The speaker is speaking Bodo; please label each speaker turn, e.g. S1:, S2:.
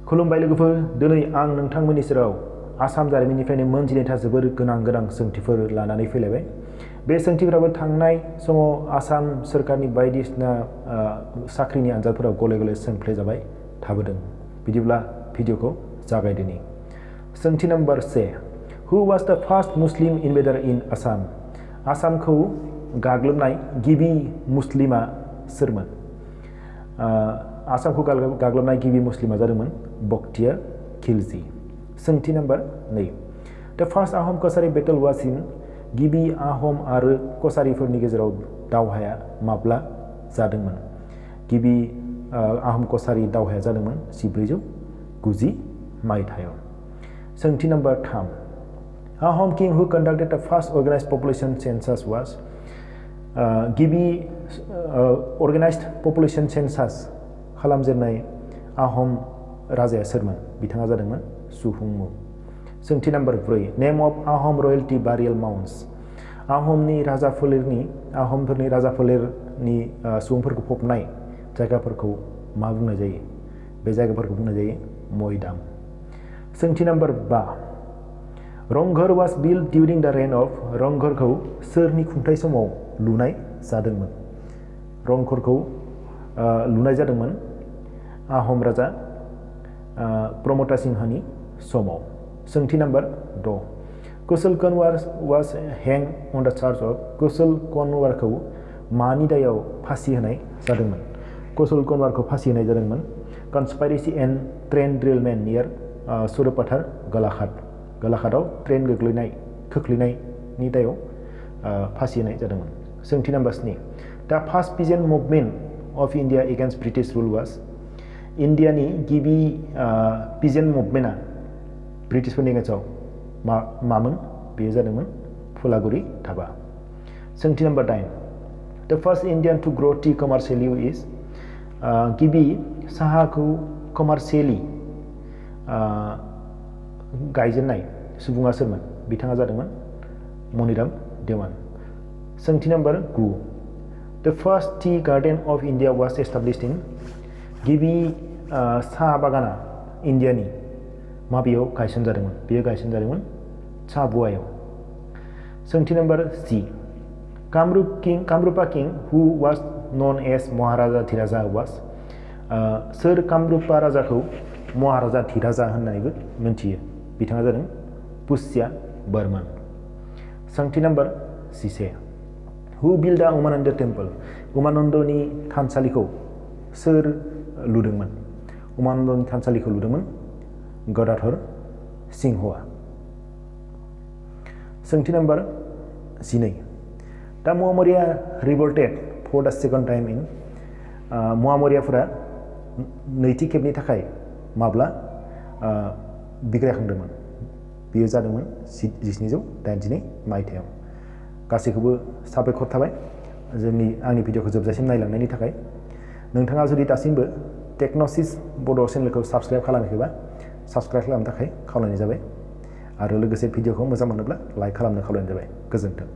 S1: खुलुमबाय लोगोफोर दिनै आं नोंथांमोननि सेराव आसाम जारिमिननिफ्रायनो मोनथिनायथा जोबोर गोनां सोंथिफोर लानानै फैलायबाय बे सोंथिफोराबो थांनाय समाव आसाम सोरखारनि बायदिसिना साख्रिनि आनजादफोराव गले सोंफ्ले जाबाय थाबोदों बिदिब्ला भिडिअखौ जागायदिनि सोंथि number 1 Who was the first Muslim invader in Assam आसामखौ गाग्लोबनाय गिबि मुस्लिमा सोरमोन आसामखौ गाग्लोबनाय गिबि मुस्लिमा जादोंमोन बक्तियार खिलजी सोंथि number 2 The first Ahom-Kachari battle was in गिबि आहम आरो कछारीफोरनि गेजेराव दावहाया माब्ला जादोंमोन गिबि आहम-कछारी दावहाया जादोंमोन 1490 मायथाइयाव सोंथि number 3 Ahom king who conducted the first organized population census was गिबि organized population census खालामजेननाय आहम राजाया सोरमोन बिथाङा जादोंमोन सुहुंमु सोंथि number 4 Name of Ahom royalty burial mounds आहमफोरनि राजाफोलेरनि सुबुंफोरखौ फबनाय जायगाफोरखौ मा बुंनाय जायो बे जायगाफोरखौ बुंनाय जायो मयदाम सोंथि number 5 Rang Ghar was built during the reign of रंघरखौ सोरनि खुंथाय समाव लुनाय जादोंमोन रंघरखौ लुनाय जादोंमोन आहम राजा प्रमोता सिंहानि समाव सोंथि number 6 Kushal Kunwar was hanged on the charge of Kushal कुनवारखौ मानि दायाव फासि होनाय जादोंमोन कुशल कुनवारखौ फासि होनाय जादोंमोन conspiracy and train derailment near Sarupathar गलाघाटआव ट्रेन खोख्लैनायनि दायाव फासि होनाय जादोंमोन सोंथि number 7 The first peasant movement of India against British rule was इन्डियानि गिबि peasant movement ब्रिटिशफोरनि गेजेराव मामोन बेयो जादोंमन फुलागुरि धाबा सोंथि number 9 The first Indian to grow tea commercially is गिबि साहाखौ कमार्शियेलि गायजेननाय सुबुङा सोरमोन बिथाङा जादोंमोन मनिराम देवान सोंथि number 9 The first tea garden of India was established in गिबि साहा बागाना इन्डियानि माबेयाव गायसनजादोंमोन बेयो गायसनजादोंमन चाबुआयाव सोंथि number 10 Kamrupa king who was known as Maharajadhiraja was सोर कामरुपा राजाखौ महाराजाधिराजा होननानैबो मिथियो बिथाङा जादों पुष्या बर्मन सोंथि number 11 Who built the Umananda Temple उमानन्दनि थानसालिखौ सोर लुदोंमोन उमानन्दनि थानसालिखौ लुदोंमोन गदाधर सिंहआ सोंथि number 12 The Moamoria revolted for the second time in मोआमरियाफोरा नैथि खेबनि थाखाय माब्ला बिग्रायखांदोंमोन बेयो जादोंमोन 1782 मायथाइयाव गासैखौबो साबायखर थाबाय आंनि भिडिअखौ जोबजासिम नायलांनायनि थाखाय नोंथाङा जुदि दासिमबो टेक्न'सिस बड' चेनेलखौ साबस्क्राइब खालामाखैबा साबस्क्राइब खालामनो थाखाय खावलायनाय जाबाय आरो लोगोसे भिडिअखौ मोजां मोनोब्ला लाइक खालामनो खावलायनाय जाबाय गोजोन्थों